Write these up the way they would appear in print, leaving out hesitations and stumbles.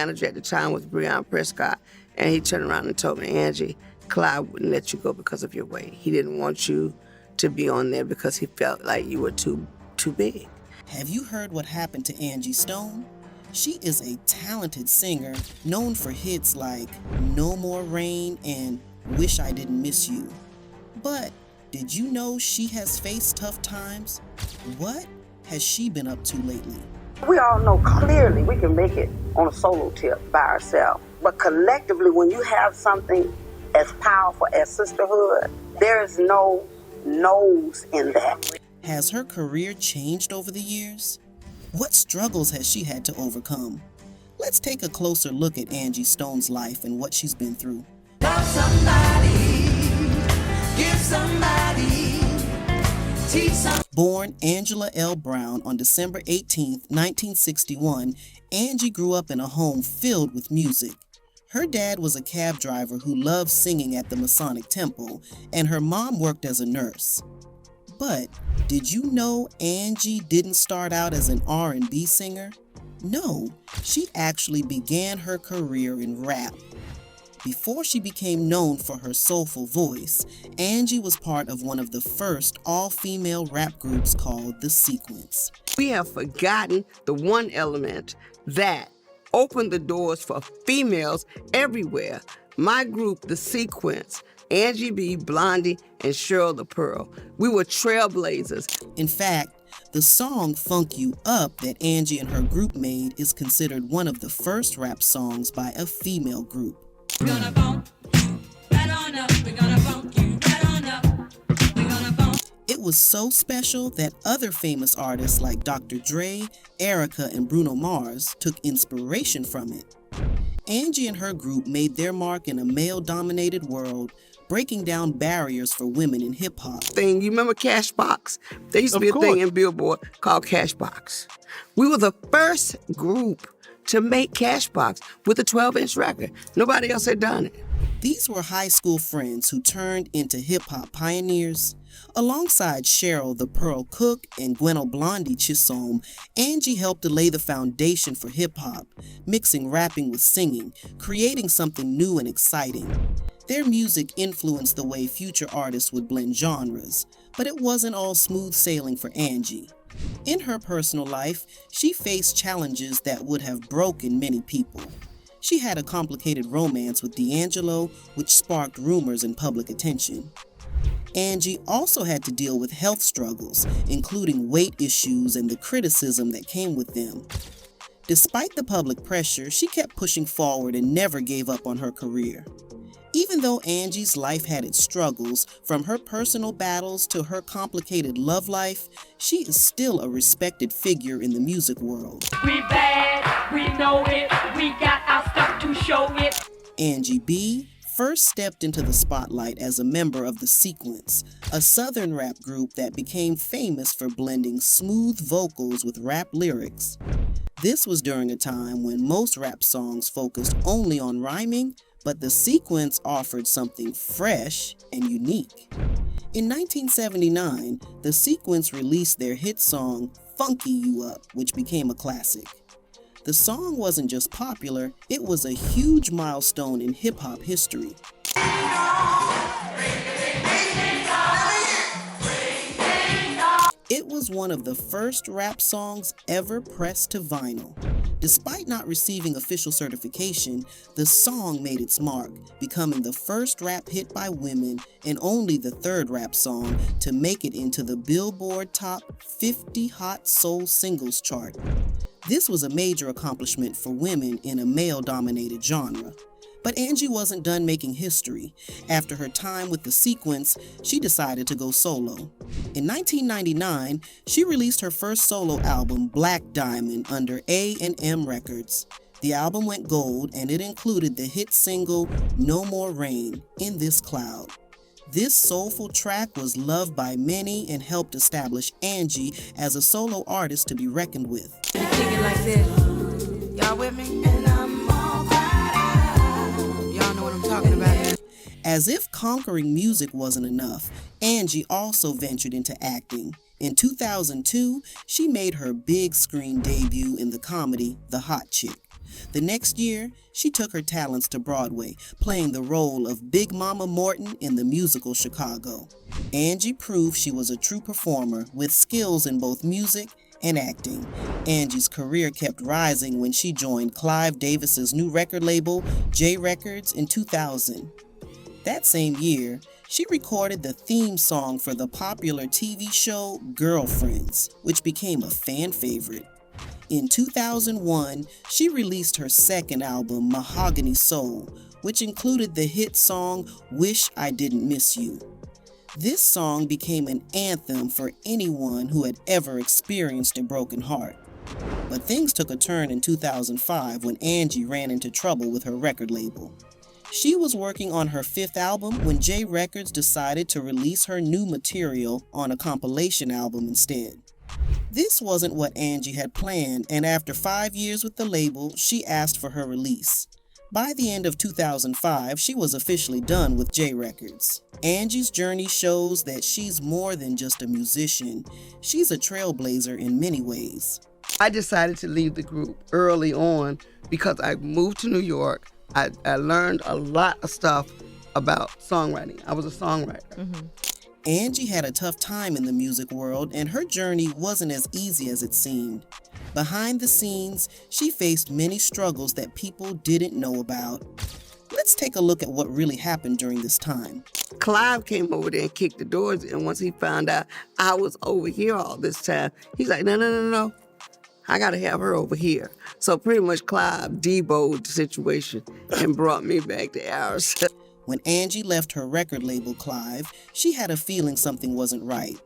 manager at the time was Breon Prescott, and he turned around and told me, Angie, Clyde wouldn't let you go because of your weight. He didn't want you to be on there because he felt like you were too big. Have you heard what happened to Angie Stone? She is a talented singer known for hits like No More Rain and Wish I Didn't Miss You. But did you know she has faced tough times? What has she been up to lately? We all know clearly we can make it on a solo tip by ourselves. But collectively, when you have something as powerful as sisterhood, there is no no's in that. Has her career changed over the years? What struggles has she had to overcome? Let's take a closer look at Angie Stone's life and what she's been through. Love somebody, give somebody, teach somebody. Born Angela L. Brown on December 18, 1961, Angie grew up in a home filled with music. Her dad was a cab driver who loved singing at the Masonic Temple, and her mom worked as a nurse. But did you know Angie didn't start out as an R&B singer? No, she actually began her career in rap. Before she became known for her soulful voice, Angie was part of one of the first all-female rap groups called The Sequence. We have forgotten the one element that opened the doors for females everywhere. My group, The Sequence, Angie B, Blondie, and Cheryl the Pearl. We were trailblazers. In fact, the song Funk You Up that Angie and her group made is considered one of the first rap songs by a female group. We're gonna bump you right on up. We're gonna bump you right on up. We're gonna bump. It was so special that other famous artists like Dr. Dre, Erica, and Bruno Mars took inspiration from it. Angie and her group made their mark in a male-dominated world, breaking down barriers for women in hip-hop. You remember Cashbox? There used to be a thing in Billboard called Cashbox. We were the first group to make Cashbox with a 12-inch record. Nobody else had done it. These were high school friends who turned into hip-hop pioneers. Alongside Cheryl the Pearl Cook and Gwen Blondie Chisholm, Angie helped to lay the foundation for hip-hop, mixing rapping with singing, creating something new and exciting. Their music influenced the way future artists would blend genres, but it wasn't all smooth sailing for Angie. In her personal life, she faced challenges that would have broken many people. She had a complicated romance with D'Angelo, which sparked rumors and public attention. Angie also had to deal with health struggles, including weight issues and the criticism that came with them. Despite the public pressure, she kept pushing forward and never gave up on her career. Even though Angie's life had its struggles, from her personal battles to her complicated love life, she is still a respected figure in the music world. We bad, we know it, we got our stuff to show it. Angie B first stepped into the spotlight as a member of The Sequence, a southern rap group that became famous for blending smooth vocals with rap lyrics. This was during a time when most rap songs focused only on rhyming, but The Sequence offered something fresh and unique. In 1979, The Sequence released their hit song, Funky You Up, which became a classic. The song wasn't just popular, it was a huge milestone in hip-hop history. It was one of the first rap songs ever pressed to vinyl. Despite not receiving official certification, the song made its mark, becoming the first rap hit by women and only the third rap song to make it into the Billboard Top 50 Hot Soul Singles chart. This was a major accomplishment for women in a male-dominated genre. But Angie wasn't done making history. After her time with The Sequence, she decided to go solo. In 1999, she released her first solo album, Black Diamond, under A&M Records. The album went gold, and it included the hit single, No More Rain, In This Cloud. This soulful track was loved by many and helped establish Angie as a solo artist to be reckoned with. Kick it like this. Y'all with me? And I'm all cried out. Y'all know what I'm talking about. As if conquering music wasn't enough, Angie also ventured into acting. In 2002, she made her big screen debut in the comedy The Hot Chick. The next year, she took her talents to Broadway, playing the role of Big Mama Morton in the musical Chicago. Angie proved she was a true performer with skills in both music and acting. Angie's career kept rising when she joined Clive Davis's new record label, J Records, in 2000. That same year, she recorded the theme song for the popular TV show Girlfriends, which became a fan favorite. In 2001, she released her second album, Mahogany Soul, which included the hit song Wish I Didn't Miss You. This song became an anthem for anyone who had ever experienced a broken heart. But things took a turn in 2005 when Angie ran into trouble with her record label. She was working on her fifth album when J Records decided to release her new material on a compilation album instead. This wasn't what Angie had planned, and after 5 years with the label, she asked for her release. By the end of 2005, she was officially done with J Records. Angie's journey shows that she's more than just a musician. She's a trailblazer in many ways. I decided to leave the group early on because I moved to New York. I learned a lot of stuff about songwriting. I was a songwriter. Angie had a tough time in the music world, and her journey wasn't as easy as it seemed. Behind the scenes, she faced many struggles that people didn't know about. Let's take a look at what really happened during this time. Clive came over there and kicked the doors in. Once he found out I was over here all this time, he's like, no. I got to have her over here. So pretty much Clive deboed the situation and brought me back to ours. When Angie left her record label, Clive, she had a feeling something wasn't right.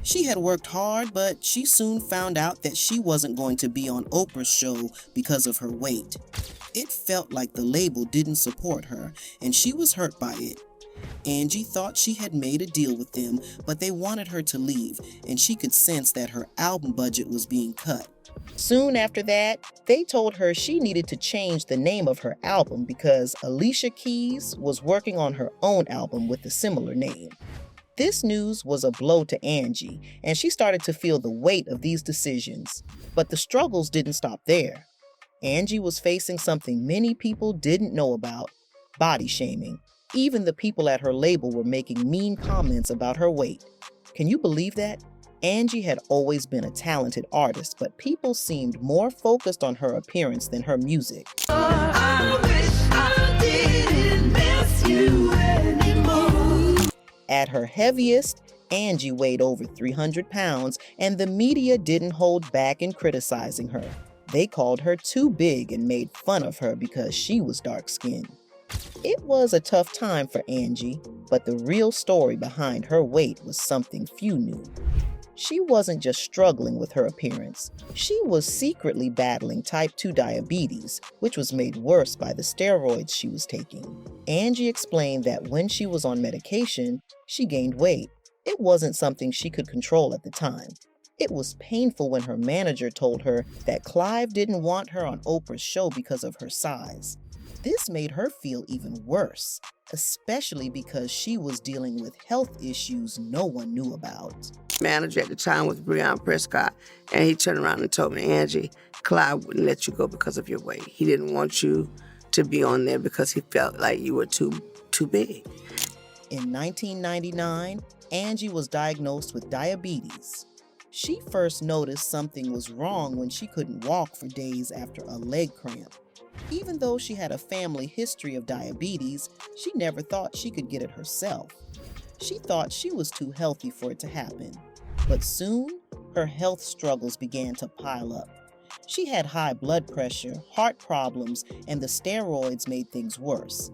She had worked hard, but she soon found out that she wasn't going to be on Oprah's show because of her weight. It felt like the label didn't support her, and she was hurt by it. Angie thought she had made a deal with them, but they wanted her to leave, and she could sense that her album budget was being cut. Soon after that, they told her she needed to change the name of her album because Alicia Keys was working on her own album with a similar name. This news was a blow to Angie, and she started to feel the weight of these decisions. But the struggles didn't stop there. Angie was facing something many people didn't know about: body shaming. Even the people at her label were making mean comments about her weight. Can you believe that? Angie had always been a talented artist, but people seemed more focused on her appearance than her music. I wish I didn't miss you anymore. At her heaviest, Angie weighed over 300 pounds, and the media didn't hold back in criticizing her. They called her too big and made fun of her because she was dark-skinned. It was a tough time for Angie, but the real story behind her weight was something few knew. She wasn't just struggling with her appearance. She was secretly battling type 2 diabetes, which was made worse by the steroids she was taking. Angie explained that when she was on medication, she gained weight. It wasn't something she could control at the time. It was painful when her manager told her that Clive didn't want her on Oprah's show because of her size. This made her feel even worse, especially because she was dealing with health issues no one knew about. Manager at the time was Breon Prescott, and he turned around and told me, Angie, Clive wouldn't let you go because of your weight. He didn't want you to be on there because he felt like you were too big. In 1999, Angie was diagnosed with diabetes. She first noticed something was wrong when she couldn't walk for days after a leg cramp. Even though she had a family history of diabetes, she never thought she could get it herself. She thought she was too healthy for it to happen. But soon, her health struggles began to pile up. She had high blood pressure, heart problems, and the steroids made things worse.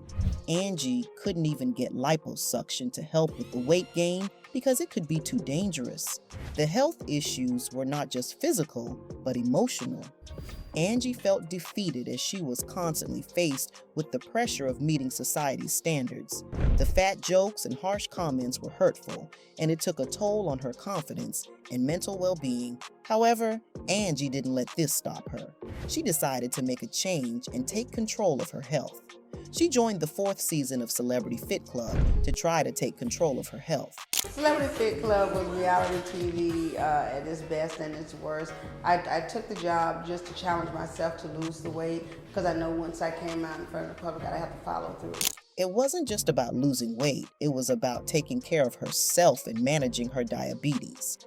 Angie couldn't even get liposuction to help with the weight gain because it could be too dangerous. The health issues were not just physical, but emotional. Angie felt defeated as she was constantly faced with the pressure of meeting society's standards. The fat jokes and harsh comments were hurtful, and it took a toll on her confidence and mental well-being. However, Angie didn't let this stop her. She decided to make a change and take control of her health. She joined the 4th season of Celebrity Fit Club to try to take control of her health. Celebrity Fit Club was reality TV at its best and its worst. I took the job just to challenge myself to lose the weight because I know once I came out in front of the public, I'd have to follow through. It wasn't just about losing weight, it was about taking care of herself and managing her diabetes.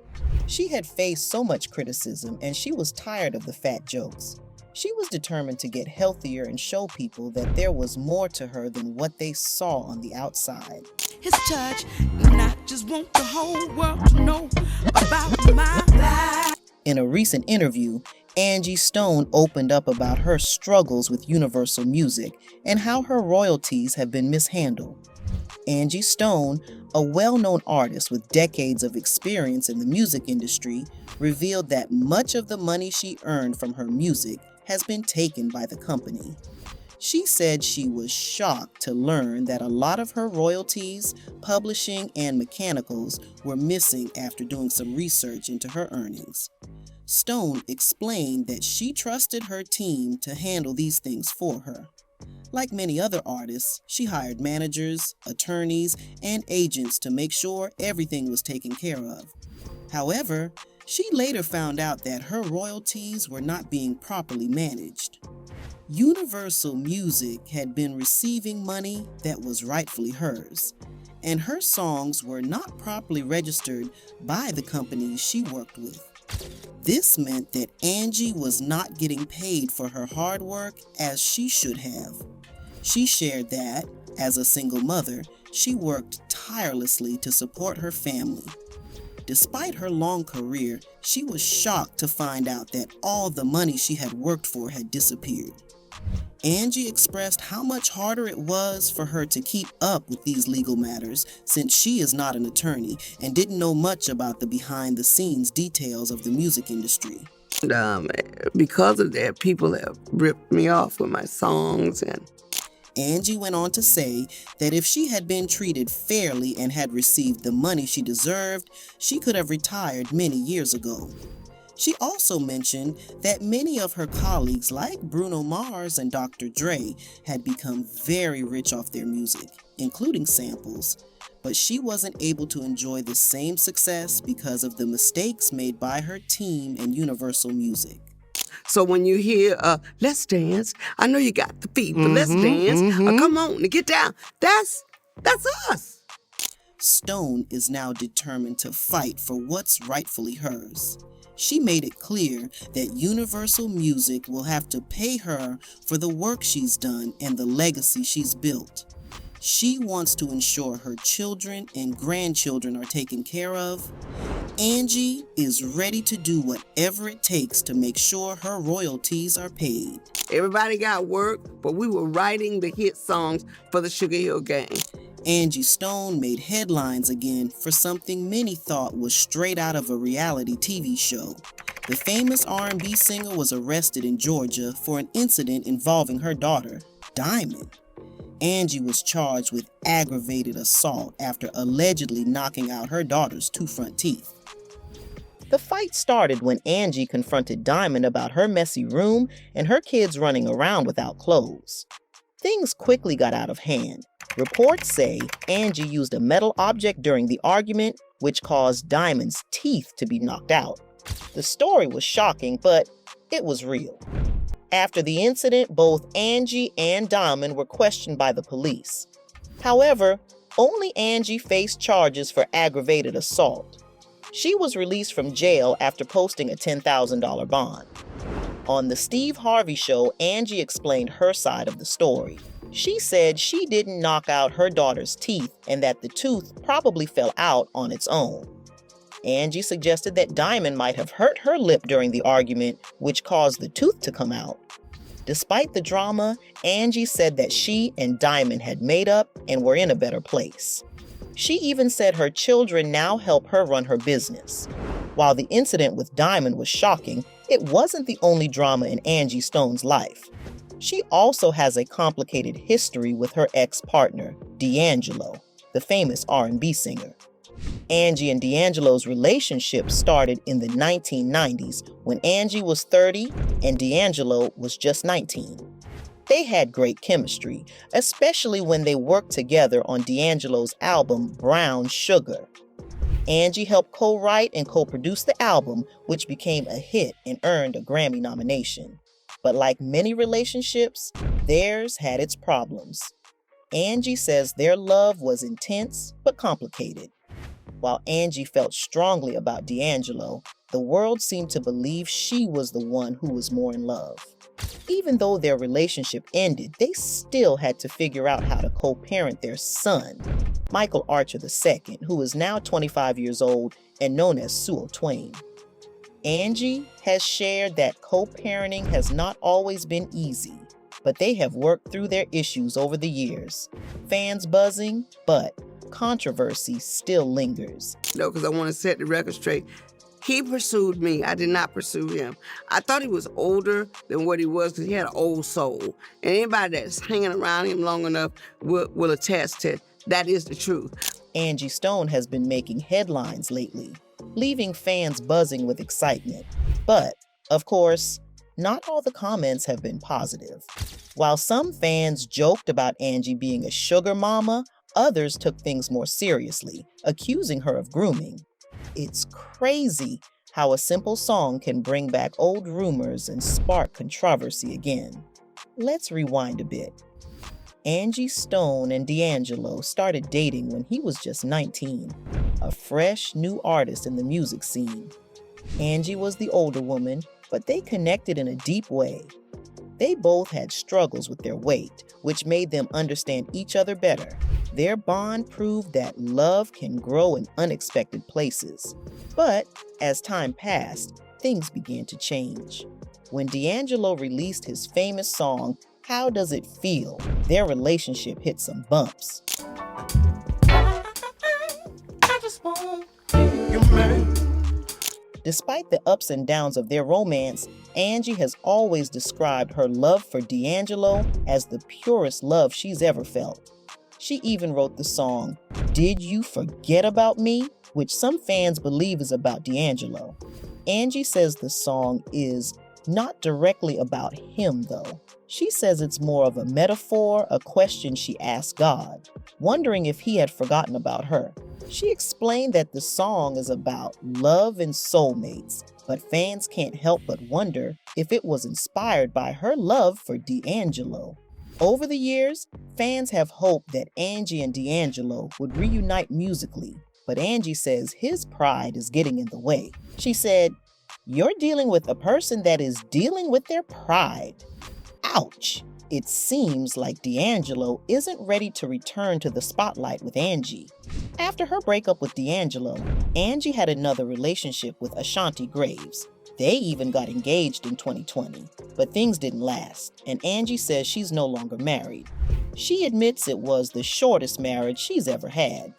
She had faced so much criticism and she was tired of the fat jokes. She was determined to get healthier and show people that there was more to her than what they saw on the outside. His touch, and I just want the whole world to know about my life. In a recent interview, Angie Stone opened up about her struggles with Universal Music and how her royalties have been mishandled. Angie Stone, a well-known artist with decades of experience in the music industry, revealed that much of the money she earned from her music has been taken by the company. She said she was shocked to learn that a lot of her royalties, publishing, and mechanicals were missing after doing some research into her earnings. Stone explained that she trusted her team to handle these things for her. Like many other artists, she hired managers, attorneys, and agents to make sure everything was taken care of. However, she later found out that her royalties were not being properly managed. Universal Music had been receiving money that was rightfully hers, and her songs were not properly registered by the companies she worked with. This meant that Angie was not getting paid for her hard work as she should have. She shared that, as a single mother, she worked tirelessly to support her family. Despite her long career, she was shocked to find out that all the money she had worked for had disappeared. Angie expressed how much harder it was for her to keep up with these legal matters since she is not an attorney and didn't know much about the behind-the-scenes details of the music industry. Because of that, people have ripped me off with my songs. And Angie went on to say that if she had been treated fairly and had received the money she deserved, she could have retired many years ago. She also mentioned that many of her colleagues, like Bruno Mars and Dr. Dre, had become very rich off their music, including samples, but she wasn't able to enjoy the same success because of the mistakes made by her team and Universal Music. so when you hear, let's dance, I know you got the feet, but let's dance, come on, get down, that's us. Stone is now determined to fight for what's rightfully hers. She made it clear that Universal Music will have to pay her for the work she's done and the legacy she's built. She wants to ensure her children and grandchildren are taken care of. Angie is ready to do whatever it takes to make sure her royalties are paid. Everybody got work, but we were writing the hit songs for the Sugar Hill Gang. Angie Stone made headlines again for something many thought was straight out of a reality TV show. The famous R&B singer was arrested in Georgia for an incident involving her daughter, Diamond. Angie was charged with aggravated assault after allegedly knocking out her daughter's 2 front teeth. The fight started when Angie confronted Diamond about her messy room and her kids running around without clothes. Things quickly got out of hand. Reports say Angie used a metal object during the argument, which caused Diamond's teeth to be knocked out. The story was shocking, but it was real. After the incident, both Angie and Diamond were questioned by the police. However, only Angie faced charges for aggravated assault. She was released from jail after posting a $10,000 bond. On the Steve Harvey Show, Angie explained her side of the story. She said she didn't knock out her daughter's teeth and that the tooth probably fell out on its own. Angie suggested that Diamond might have hurt her lip during the argument, which caused the tooth to come out. Despite the drama, Angie said that she and Diamond had made up and were in a better place. She even said her children now help her run her business. While the incident with Diamond was shocking, it wasn't the only drama in Angie Stone's life. She also has a complicated history with her ex-partner, D'Angelo, the famous R&B singer. Angie and D'Angelo's relationship started in the 1990s when Angie was 30 and D'Angelo was just 19. They had great chemistry, especially when they worked together on D'Angelo's album Brown Sugar. Angie helped co-write and co-produce the album, which became a hit and earned a Grammy nomination. But like many relationships, theirs had its problems. Angie says their love was intense but complicated. While Angie felt strongly about D'Angelo, the world seemed to believe she was the one who was more in love. Even though their relationship ended, they still had to figure out how to co-parent their son, Michael Archer II, who is now 25 years old and known as Sewell Twain. Angie has shared that co-parenting has not always been easy, but they have worked through their issues over the years. Fans buzzing, but controversy still lingers. No, because I want to set the record straight. He pursued me. I did not pursue him. I thought he was older than what he was because he had an old soul. And anybody that's hanging around him long enough will attest to that is the truth. Angie Stone has been making headlines lately, leaving fans buzzing with excitement. But, of course, not all the comments have been positive. While some fans joked about Angie being a sugar mama, others took things more seriously, accusing her of grooming. It's crazy how a simple song can bring back old rumors and spark controversy again. Let's rewind a bit. Angie Stone and D'Angelo started dating when he was just 19, a fresh new artist in the music scene. Angie was the older woman, but they connected in a deep way. They both had struggles with their weight, which made them understand each other better. Their bond proved that love can grow in unexpected places. But as time passed, things began to change. When D'Angelo released his famous song, How Does It Feel?, their relationship hit some bumps. Despite the ups and downs of their romance, Angie has always described her love for D'Angelo as the purest love she's ever felt. She even wrote the song, Did You Forget About Me?, which some fans believe is about D'Angelo. Angie says the song is not directly about him, though. She says it's more of a metaphor, a question she asked God, wondering if he had forgotten about her. She explained that the song is about love and soulmates, but fans can't help but wonder if it was inspired by her love for D'Angelo. Over the years, fans have hoped that Angie and D'Angelo would reunite musically, but Angie says his pride is getting in the way. She said, "You're dealing with a person that is dealing with their pride." Ouch! It seems like D'Angelo isn't ready to return to the spotlight with Angie. After her breakup with D'Angelo, Angie had another relationship with Ashanti Graves. They even got engaged in 2020, but things didn't last, and Angie says she's no longer married. She admits it was the shortest marriage she's ever had.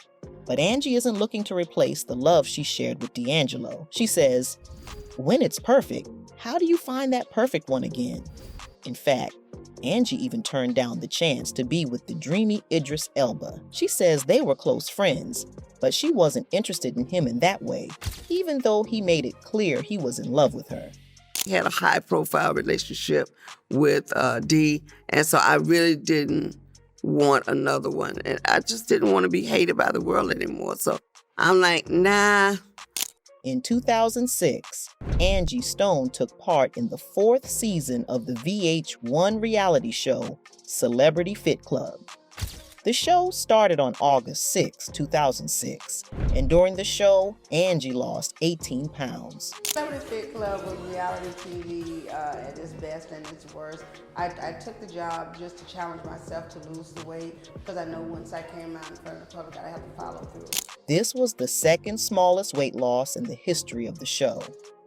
But Angie isn't looking to replace the love she shared with D'Angelo. She says, "When it's perfect, how do you find that perfect one again?" In fact, Angie even turned down the chance to be with the dreamy Idris Elba. She says they were close friends, but she wasn't interested in him in that way, even though he made it clear he was in love with her. He had a high-profile relationship with D, and so I really didn't want another one. And I just didn't want to be hated by the world anymore. So I'm like, nah. In 2006, Angie Stone took part in the 4th season of the VH1 reality show, Celebrity Fit Club. The show started on August 6, 2006, and during the show, Angie lost 18 pounds. Celebrity Fit Club was reality TV at its best and its worst. I took the job just to challenge myself to lose the weight because I know once I came out in front of the public, I have to follow through. This was the second smallest weight loss in the history of the show.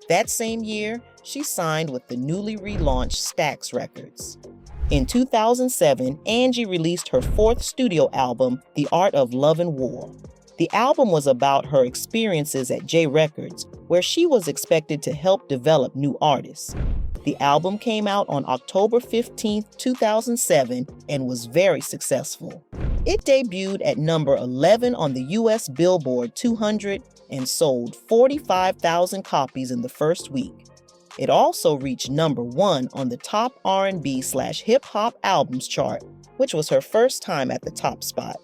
That same year, she signed with the newly relaunched Stax Records. In 2007, Angie released her 4th studio album, The Art of Love and War. The album was about her experiences at J Records, where she was expected to help develop new artists. The album came out on October 15, 2007, and was very successful. It debuted at number 11 on the US Billboard 200 and sold 45,000 copies in the first week. It also reached number 1 on the top R&B/hip hop albums chart, which was her first time at the top spot.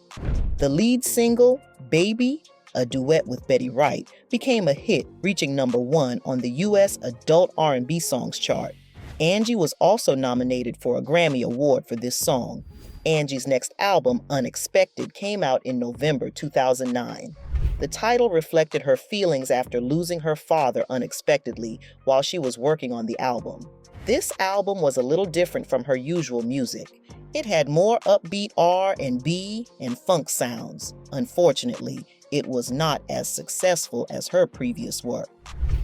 The lead single, Baby, a duet with Betty Wright, became a hit, reaching number 1 on the U.S. Adult R&B Songs chart. Angie was also nominated for a Grammy Award for this song. Angie's next album, Unexpected, came out in November 2009. The title reflected her feelings after losing her father unexpectedly while she was working on the album. This album was a little different from her usual music. It had more upbeat R&B and funk sounds. Unfortunately, it was not as successful as her previous work.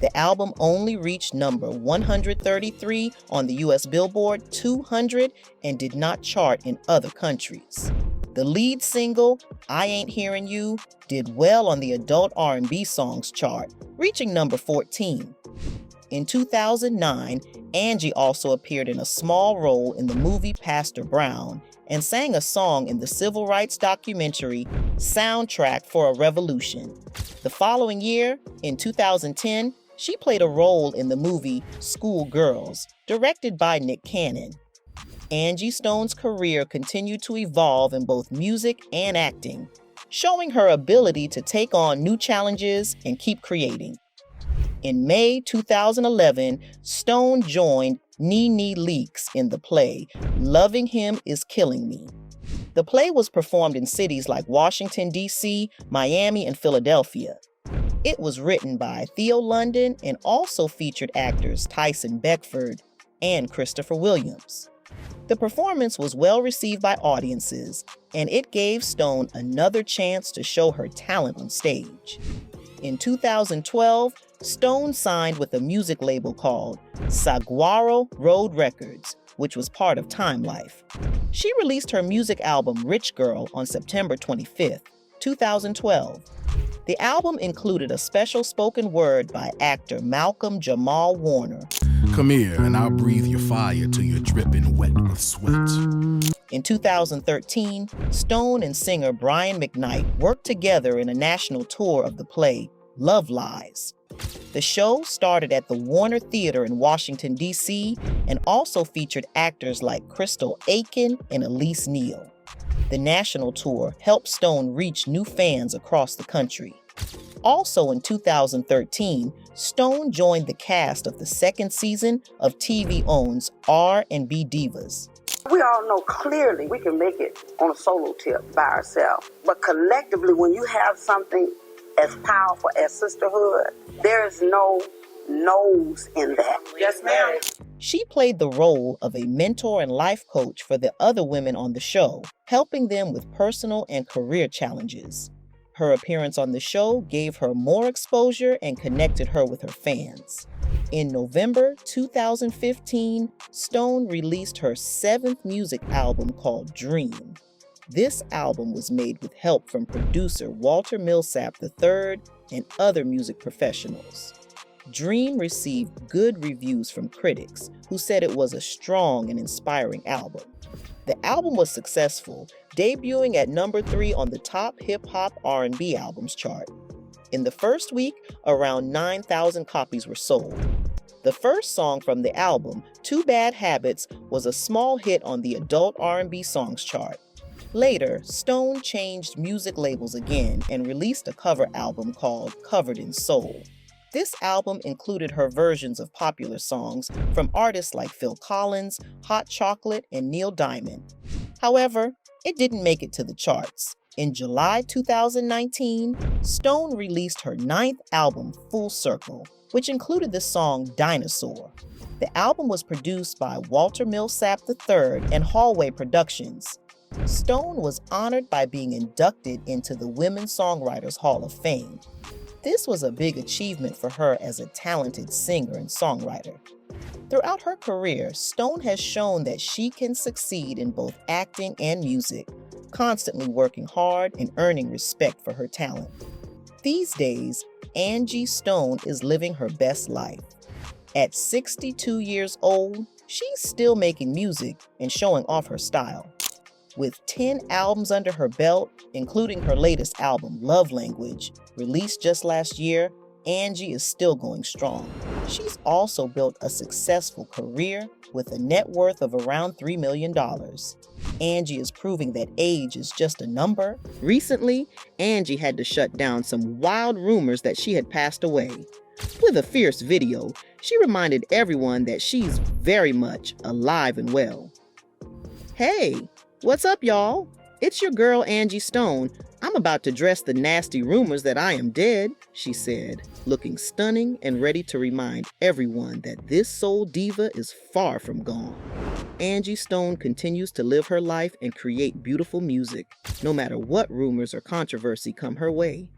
The album only reached number 133 on the US Billboard 200 and did not chart in other countries. The lead single, I Ain't Hearing You, did well on the Adult R&B Songs chart, reaching number 14. In 2009, Angie also appeared in a small role in the movie Pastor Brown and sang a song in the civil rights documentary Soundtrack for a Revolution. The following year, in 2010, she played a role in the movie School Girls, directed by Nick Cannon. Angie Stone's career continued to evolve in both music and acting, showing her ability to take on new challenges and keep creating. In May 2011, Stone joined NeNe Leakes in the play Loving Him Is Killing Me. The play was performed in cities like Washington, D.C., Miami, and Philadelphia. It was written by Theo London and also featured actors Tyson Beckford and Christopher Williams. The performance was well received by audiences, and it gave Stone another chance to show her talent on stage. In 2012, Stone signed with a music label called Saguaro Road Records, which was part of Time Life. She released her music album Rich Girl on September 25, 2012. The album included a special spoken word by actor Malcolm Jamal Warner. Come here and I'll breathe your fire till you're dripping wet with sweat. In 2013, Stone and singer Brian McKnight worked together in a national tour of the play Love Lies. The show started at the Warner Theater in Washington, D.C., and also featured actors like Crystal Aiken and Elise Neal. The national tour helped Stone reach new fans across the country. Also in 2013, Stone joined the cast of the second season of TV OWN's R&B Divas. We all know clearly we can make it on a solo tip by ourselves. But collectively, when you have something as powerful as sisterhood, there is no no's in that. Yes, ma'am. She played the role of a mentor and life coach for the other women on the show, helping them with personal and career challenges. Her appearance on the show gave her more exposure and connected her with her fans. In November 2015, Stone released her 7th music album called Dream. This album was made with help from producer Walter Millsap III and other music professionals. Dream received good reviews from critics who said it was a strong and inspiring album. The album was successful, debuting at number 3 on the top hip-hop R&B albums chart. In the first week, around 9,000 copies were sold. The first song from the album, Two Bad Habits, was a small hit on the Adult R&B Songs chart. Later, Stone changed music labels again and released a cover album called Covered in Soul. This album included her versions of popular songs from artists like Phil Collins, Hot Chocolate, and Neil Diamond. However, it didn't make it to the charts. In July 2019, Stone released her 9th album, Full Circle, which included the song Dinosaur. The album was produced by Walter Millsap III and Hallway Productions. Stone was honored by being inducted into the Women's Songwriters Hall of Fame. This was a big achievement for her as a talented singer and songwriter. Throughout her career, Stone has shown that she can succeed in both acting and music, constantly working hard and earning respect for her talent. These days, Angie Stone is living her best life. At 62 years old, she's still making music and showing off her style. With 10 albums under her belt, including her latest album, Love Language, released just last year, Angie is still going strong. She's also built a successful career with a net worth of around $3 million. Angie is proving that age is just a number. Recently, Angie had to shut down some wild rumors that she had passed away. With a fierce video, she reminded everyone that she's very much alive and well. Hey, what's up, y'all? It's your girl, Angie Stone. I'm about to address the nasty rumors that I am dead, she said, looking stunning and ready to remind everyone that this soul diva is far from gone. Angie Stone continues to live her life and create beautiful music, no matter what rumors or controversy come her way.